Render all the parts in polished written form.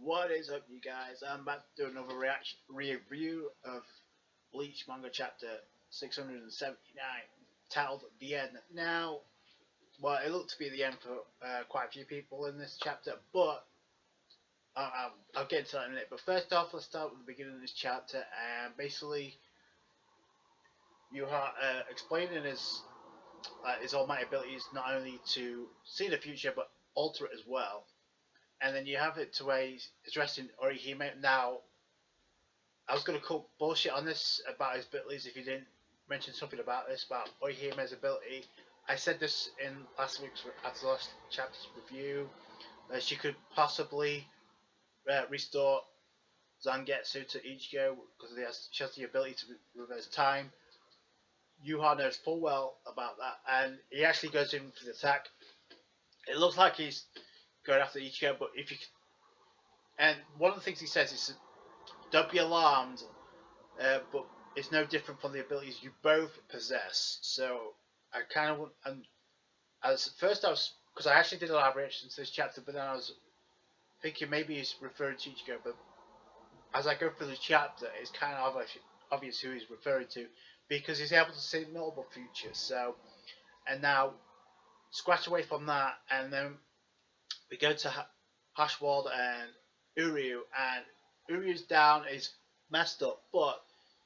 What is up, you guys? I'm about to do another review of Bleach manga chapter 679, titled The End. Now, well, it looked to be the end for quite a few people in this chapter, but I'll get into that in a minute. But first off, let's start with the beginning of this chapter, and basically, you are explaining his almighty abilities not only to see the future, but alter it as well. And then you have it to where he's addressing Orihime. Now, I was going to call bullshit on this about his abilities if you didn't mention something about this, about Orihime's ability. I said this in last chapter's review, that she could possibly restore Zangetsu to Ichigo because she has the ability to reverse time. Yuha knows full well about that, and he actually goes in for the attack. It looks like he's going after Ichigo, but if you can, and one of the things he says is, don't be alarmed, but it's no different from the abilities you both possess. So I kind of, and as first I was, because I actually did a lot of reactions to this chapter, but then I was thinking maybe he's referring to Ichigo, but as I go through the chapter, it's kind of obvious who he's referring to, because he's able to see multiple futures. So, and now scratch away from that, and then we go to Hashwald and Uryu, and Uryu's down is messed up, but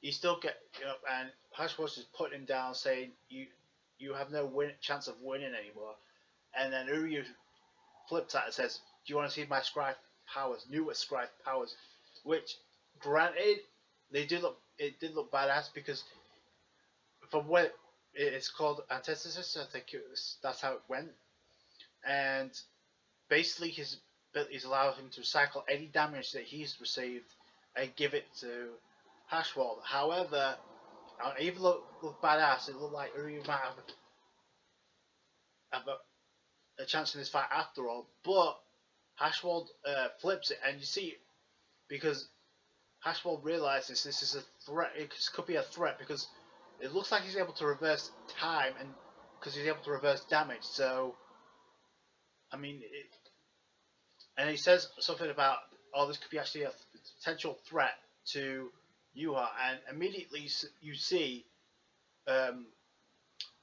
you still get up, and Hashwald's just putting him down, saying you have no chance of winning anymore. And then Uryu flips at it and says, "Do you want to see my scribe powers, newest scribe powers?" Which, granted, it did look badass, because from what it's called antithesis, I think that's how it went, and basically his abilities allow him to recycle any damage that he's received and give it to Hashwald. However, even though it looked badass, it looked like Uryu might have a chance in this fight after all, but Hashwald flips it, and you see, because Hashwald realizes this is a threat, it could be a threat, because it looks like he's able to reverse time, and because he's able to reverse damage. So, I mean, and he says something about, oh, this could be actually a potential threat to Yuha, and immediately you see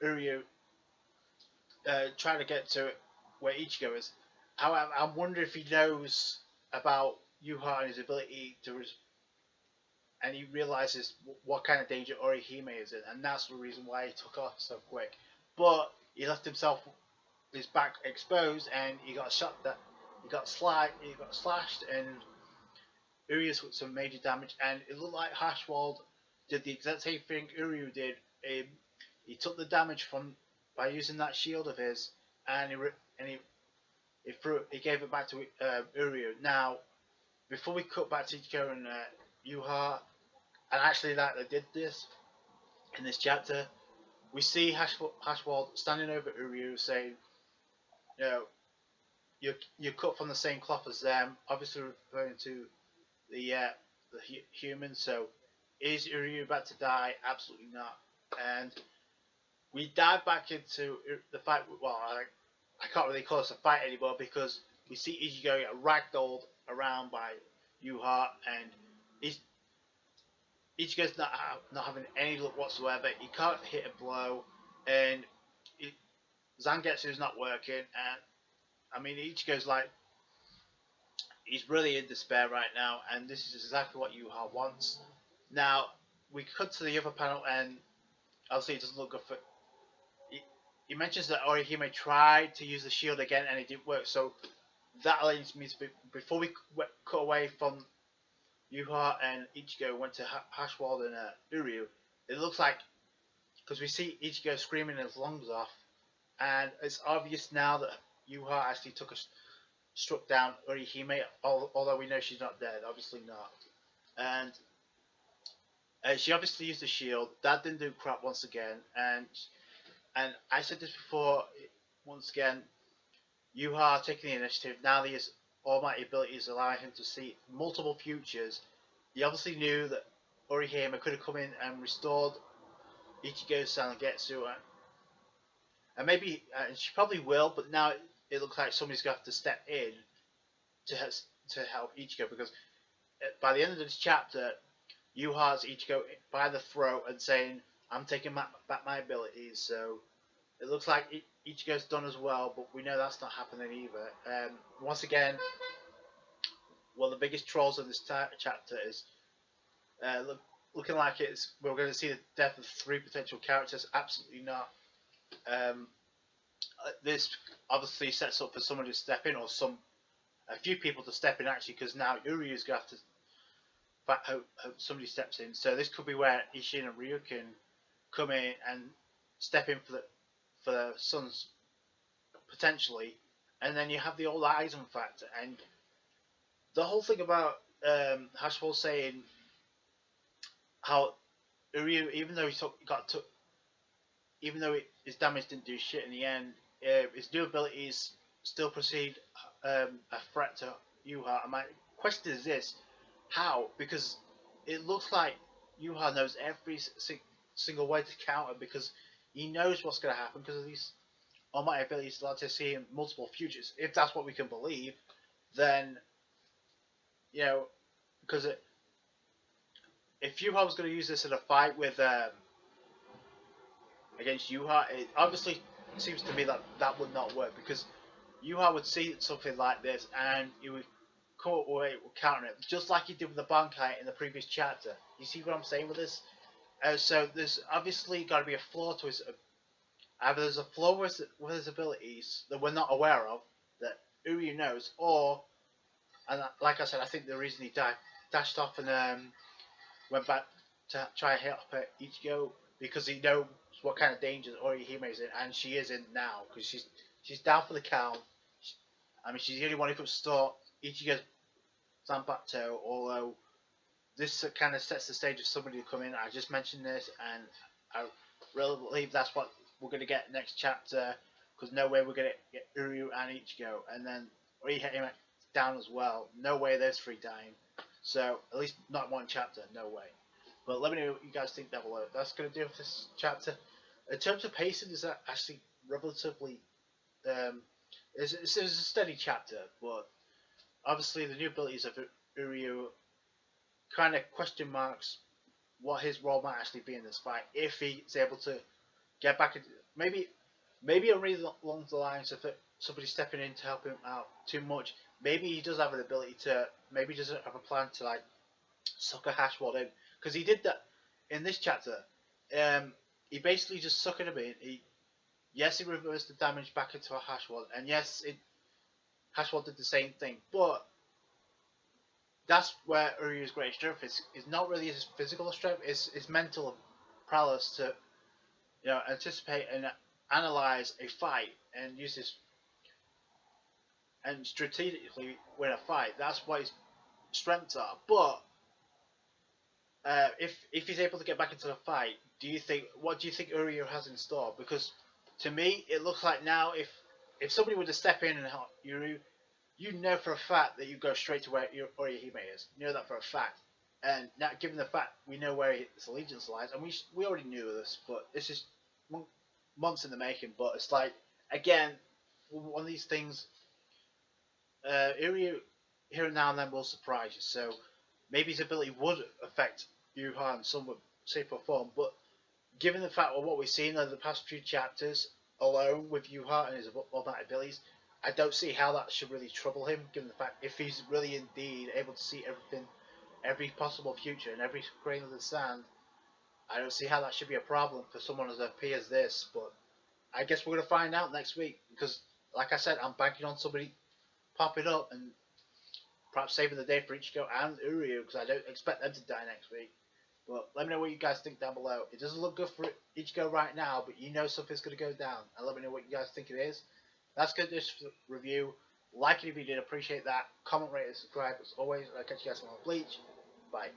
Uryu trying to get to where Ichigo is. However, I'm wondering if he knows about Yuha and his ability to, and he realizes what kind of danger Orihime is in, and that's the reason why he took off so quick. But he left his back exposed, and he got shot. He got slashed, and Uryu's with some major damage. And it looked like Hashwald did the exact same thing Uryu did. He took the damage by using that shield of his, and he gave it back to Uryu. Now, before we cut back to Ichigo and Yuha, and actually that they did this in this chapter, we see Hashwald standing over Uryu, saying, you know, you're cut from the same cloth as them, obviously referring to the humans. So, is Uryu about to die? Absolutely not. And we dive back into the fight. Well, I can't really call this a fight anymore, because we see Ichigo get ragdolled around by Yuha, and Ichigo's not having any luck whatsoever. He can't hit a blow, and Zangetsu's not working, and I mean, Ichigo's like, he's really in despair right now, and this is exactly what Yuha wants. Now, we cut to the other panel, and obviously it doesn't look good for... He mentions that Orihime tried to use the shield again, and it didn't work, so that leads me to... Before we cut away from Yuha and Ichigo, went to Hashwald and Uryu, it looks like, because we see Ichigo screaming his lungs off, and it's obvious now that Yuha actually struck down Orihime, although we know she's not dead, obviously not. And she obviously used the shield. That didn't do crap once again, and I said this before, once again, Yuha taking the initiative. Now his almighty abilities allowing him to see multiple futures. He obviously knew that Orihime could have come in and restored Ichigo's Zangetsu, and maybe she probably will, but now it looks like somebody's going to have to step in to help Ichigo, because by the end of this chapter, Yuha has Ichigo by the throat and saying, "I'm taking back my abilities." So it looks like Ichigo's done as well, but we know that's not happening either. Once again, one of the biggest trolls of this chapter is looking like we're going to see the death of 3 potential characters. Absolutely not. This obviously sets up for someone to step in, or a few people to step in actually, because now Uryu's going to have to hope somebody steps in. So this could be where Ishin and Ryu can come in and step in for the Suns potentially, and then you have the old Aizen factor, and the whole thing about Hashwell saying how Uryu, even though his damage didn't do shit in the end, his new abilities still perceived a threat to Yuha. And my question is this: how? Because it looks like Yuha knows every single way to counter, because he knows what's going to happen because of these almighty abilities allowed to see in multiple futures. If that's what we can believe, then because if Yuha was going to use this in a fight with against Yuha, it obviously seems to me that would not work, because Yuha would see something like this and he would counter it, just like he did with the Bankai in the previous chapter. You see what I'm saying with this? So there's obviously got to be a flaw to his. Either there's a flaw with his abilities that we're not aware of, that Uryu knows, and like I said, I think the reason he dashed off and went back to try and help Ichigo, because he knows what kind of danger Orihime is in, and she is in now, because she's down for the count. I mean, she's the only one who could stop Ichigo's Zanpakuto, although this kind of sets the stage of somebody to come in. I just mentioned this, and I really believe that's what we're going to get next chapter, because no way we're going to get Uryu and Ichigo, and then Orihime down as well. No way those 3 dying. So, at least not one chapter, no way. But let me know what you guys think down below. That's going to do it for this chapter. In terms of pacing, is that actually relatively... it's a steady chapter, but obviously the new abilities of Uryu kind of question marks what his role might actually be in this fight, if he's able to get back into... Maybe I'm reading along the lines of somebody stepping in to help him out too much. Maybe he does have an ability to... Maybe he doesn't have a plan to, like, sucker Hashwell in. Because he did that in this chapter. He basically just suckered him in. Yes, he reversed the damage back into a Hashwell. And yes, Hashwell did the same thing. But that's where Uryu's great strength is. It's not really his physical strength. It's his mental prowess to anticipate and analyze a fight and use his... and strategically win a fight. That's what his strengths are. But if he's able to get back into the fight, what do you think Uryu has in store? Because to me, it looks like now if somebody were to step in and help Uryu, you know for a fact that you go straight to where Orihime is. You know that for a fact. And now, given the fact we know where his allegiance lies, and we already knew this, but this is months in the making. But it's like, again, one of these things. Uryu here and now and then will surprise you. So maybe his ability would affect Yuha in some shape or form. But given the fact of what we've seen over the past few chapters alone with Yuha and his abilities, I don't see how that should really trouble him. Given the fact if he's really indeed able to see everything, every possible future and every grain of the sand, I don't see how that should be a problem for someone as OP as this. But I guess we're gonna find out next week, because like I said, I'm banking on somebody popping up and perhaps saving the day for Ichigo and Uryu, because I don't expect them to die next week. But let me know what you guys think down below. It doesn't look good for Ichigo right now, but you know something's going to go down. And let me know what you guys think it is. That's good for this review. Like it if you did, appreciate that. Comment, rate, and subscribe. As always, I'll catch you guys on Bleach. Bye.